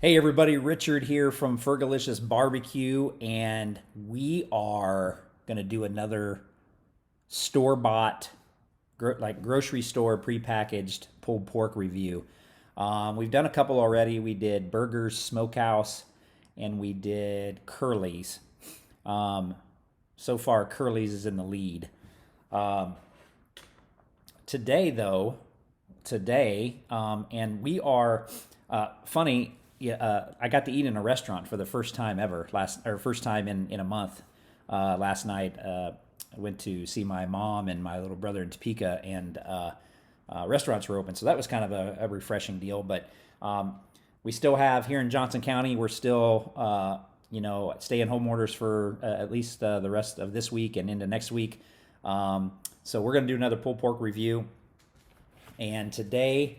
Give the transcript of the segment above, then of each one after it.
Hey everybody, Richard here from Fergalicious Barbecue, and we are gonna do another store-bought, like grocery store prepackaged pulled pork review. We've done a couple already. We did Burgers Smokehouse, and we did Curly's. Um, so far, Curly's is in the lead. Um, today, though, and we are funny. Yeah, I got to eat in a restaurant for the first time ever first time in a month. Last night, I went to see my mom and my little brother in Topeka, and restaurants were open, so that was kind of a refreshing deal. But we still have here in Johnson County, we're still stay-at-home orders for at least the rest of this week and into next week. So we're going to do another pulled pork review. And today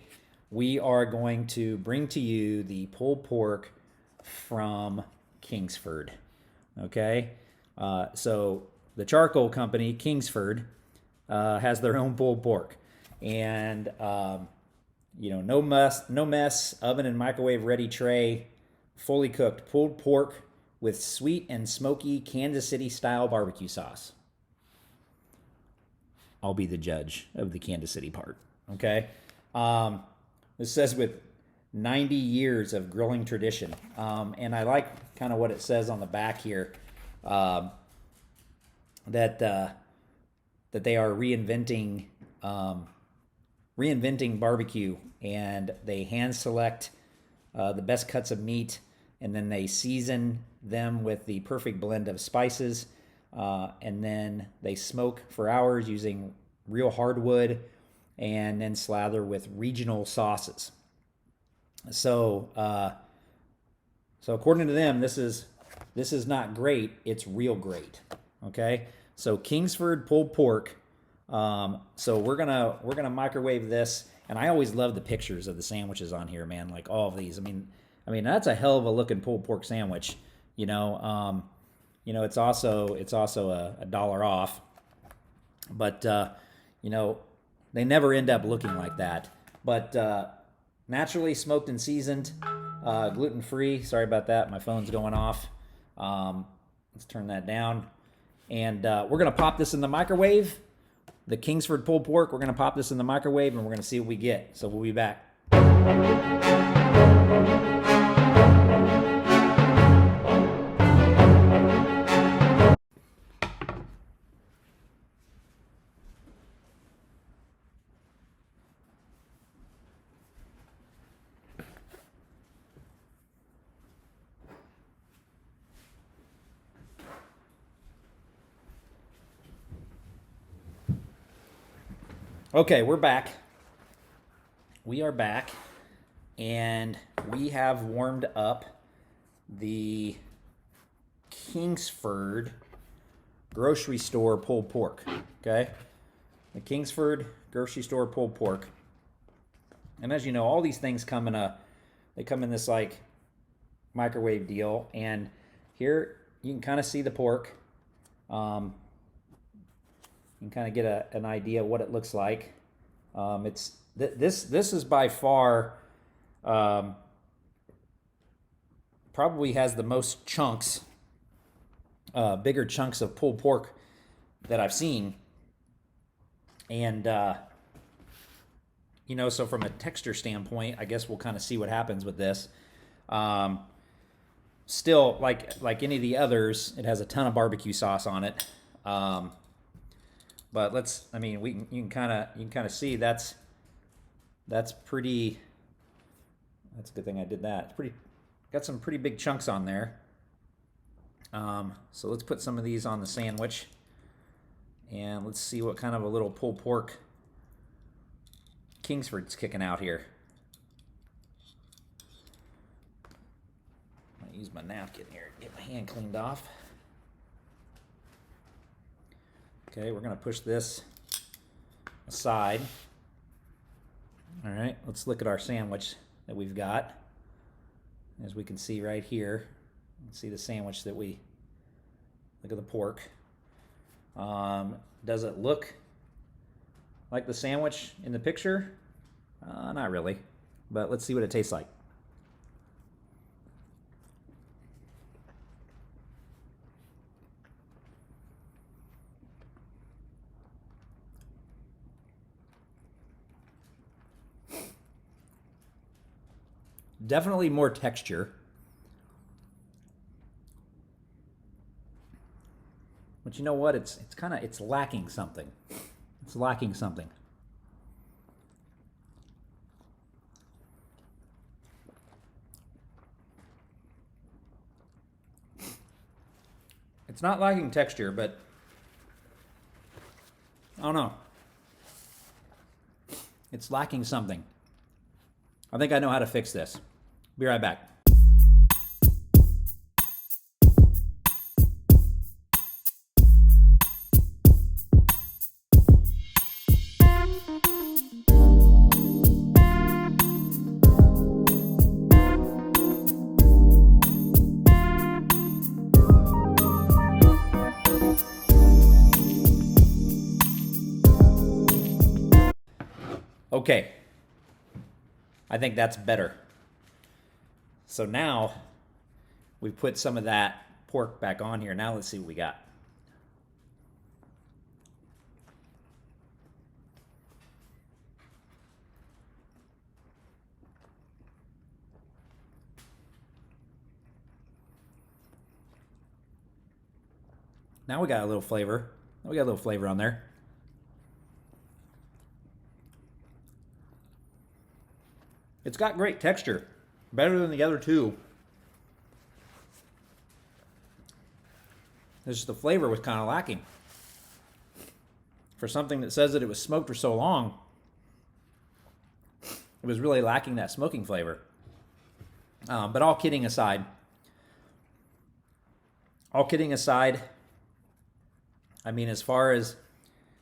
we are going to bring to you the pulled pork from Kingsford. Okay? So the charcoal company, Kingsford, has their own pulled pork. And, no mess, oven and microwave ready tray, fully cooked pulled pork with sweet and smoky Kansas City style barbecue sauce. I'll be the judge of the Kansas City part. Okay. This says with 90 years of grilling tradition. And I like kind of what it says on the back here, that they are reinventing barbecue, and they hand select the best cuts of meat, and then they season them with the perfect blend of spices, and then they smoke for hours using real hardwood, and then slather with regional sauces. So according to them, this is not great. It's real great. Okay. So Kingsford pulled pork. So we're gonna microwave this, and I always love the pictures of the sandwiches on here, man. Like all of these. I mean that's a hell of a looking pulled pork sandwich. It's also a dollar off, but they never end up looking like that. But naturally smoked and seasoned, gluten-free. Sorry about that. My phone's going off. Let's turn that down. And we're going to pop this in the microwave. The Kingsford pulled pork, we're going to pop this in the microwave, and we're going to see what we get. So we'll be back. Okay, we're back. We are back, and we have warmed up the Kingsford grocery store pulled pork. Okay, the Kingsford grocery store pulled pork. And as you know, all these things come in this like microwave deal, and here you can kind of see the pork. You can kind of get an idea of what it looks like. This is by far probably has the most chunks, bigger chunks of pulled pork that I've seen. And so from a texture standpoint, I guess we'll kind of see what happens with this. Still, like any of the others, it has a ton of barbecue sauce on it. But you can kind of see that's pretty. That's a good thing I did that. It's pretty, got some pretty big chunks on there. So let's put some of these on the sandwich, and let's see what kind of a little pulled pork Kingsford's kicking out here. I'll use my napkin here to get my hand cleaned off. Okay, we're going to push this aside. All right, let's look at our sandwich that we've got. As we can see right here, you can see the sandwich that look at the pork. Does it look like the sandwich in the picture? Not really, but let's see what it tastes like. Definitely more texture. But you know what? It's lacking something. It's lacking something. It's not lacking texture, but I don't know. It's lacking something. I think I know how to fix this. Be right back. Okay, I think that's better. So now we put some of that pork back on here. Now let's see what we got. Now we got a little flavor. We got a little flavor on there. It's got great texture, better than the other two. It's just the flavor was kind of lacking. For something that says that it was smoked for so long, it was really lacking that smoking flavor. But all kidding aside, I mean, as far as,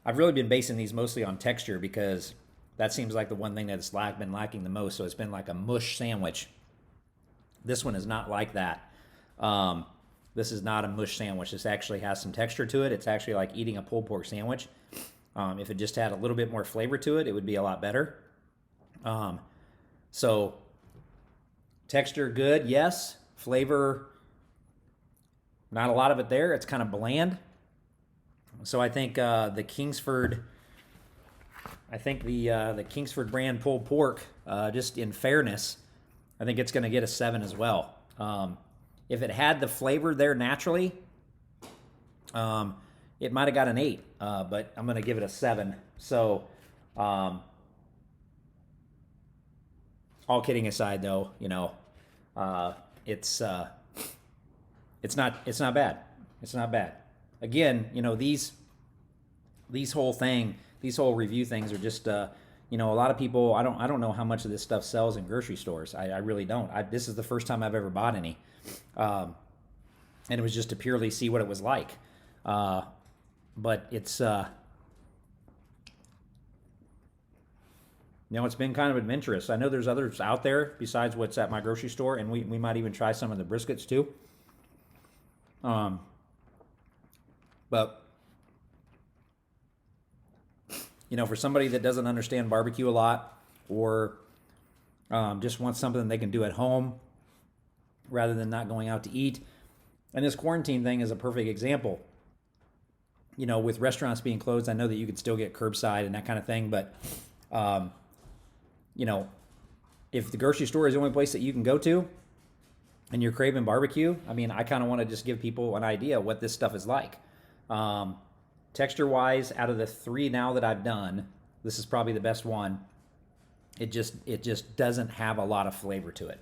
I've really been basing these mostly on texture because that seems like the one thing that's been lacking the most. So it's been like a mush sandwich. This one is not like that. This is not a mush sandwich. This actually has some texture to it. It's actually like eating a pulled pork sandwich. If it just had a little bit more flavor to it, it would be a lot better. So texture good, yes. Flavor, not a lot of it there. It's kind of bland. So I think the Kingsford brand pulled pork, just in fairness, I think it's going to get a 7 as well. If it had the flavor there naturally, it might have got an 8, but I'm going to give it a 7. So, all kidding aside, though, you know, it's not bad. It's not bad. Again, you know, these whole review things are just, you know, a lot of people, I don't know how much of this stuff sells in grocery stores. I really don't. This is the first time I've ever bought any. And it was just to purely see what it was like. But it's, you know, it's been kind of adventurous. I know there's others out there besides what's at my grocery store, and we might even try some of the briskets too. But, you know, for somebody that doesn't understand barbecue a lot, or just wants something they can do at home rather than not going out to eat, and this quarantine thing is a perfect example. You know, with restaurants being closed, I know that you could still get curbside and that kind of thing, but, you know, if the grocery store is the only place that you can go to and you're craving barbecue, I mean, I kind of want to just give people an idea what this stuff is like. Texture-wise, out of the 3 now that I've done, this is probably the best one. It just doesn't have a lot of flavor to it.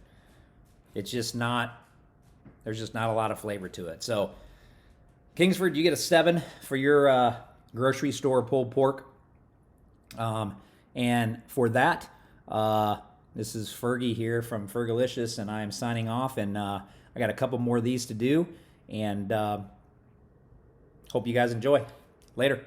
It's just not, there's just not a lot of flavor to it. So, Kingsford, you get a 7 for your grocery store pulled pork. And for that, this is Fergie here from Fergalicious, and I am signing off. And I got a couple more of these to do, and hope you guys enjoy. Later.